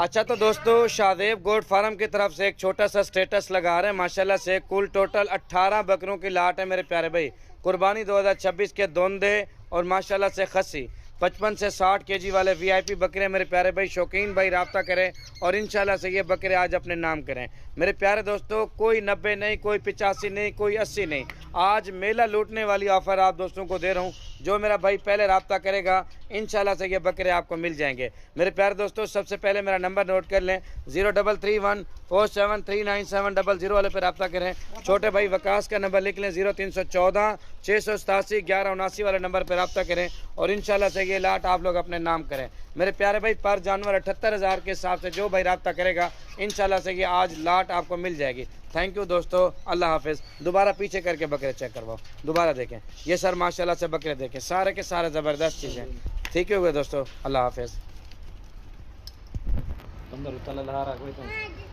अच्छा तो दोस्तों शादेब गोट फार्म की तरफ से एक छोटा सा स्टेटस लगा रहे हैं माशाल्लाह से। कुल टोटल 18 बकरों की लाट है मेरे प्यारे भाई। कुर्बानी 2026 के दोंदे और माशाल्लाह से खस्सी 55 से 60 केजी वाले वीआईपी बकरे मेरे प्यारे भाई। शौकीन भाई रब्ता करें और इंशाल्लाह से ये बकरे आज अपने नाम करें मेरे प्यारे दोस्तों। कोई 90 नहीं, कोई 85 नहीं, कोई 80 नहीं। आज मेला लूटने वाली ऑफ़र आप दोस्तों को दे रहा हूँ। जो मेरा भाई पहले रब्ता करेगा इंशाल्लाह से ये बकरे आपको मिल जाएंगे मेरे प्यारे दोस्तों। सबसे पहले मेरा नंबर नोट कर लें 0331473970 वाले पर रब्ता करें। छोटे भाई वकास का नंबर लिख लें 0314 687 1179 वाले नंबर पर रब्ता करें और इंशाल्लाह से ये लाट आप लोग अपने नाम करें मेरे प्यारे भाई। पर जानवर 78,000 के हिसाब से जो भाई रब्ता करेगा इंशाल्लाह से ये आज लाट आपको मिल जाएगी। थैंक यू दोस्तों, अल्लाह हाफिज़। दोबारा पीछे करके बकरे चेक करवाओ, दोबारा देखें। ये सर माशाल्लाह से बकरे देखें, सारे के सारे ज़बरदस्त चीज़ें। ठीक है दोस्तों, अल्लाह हाफिज़।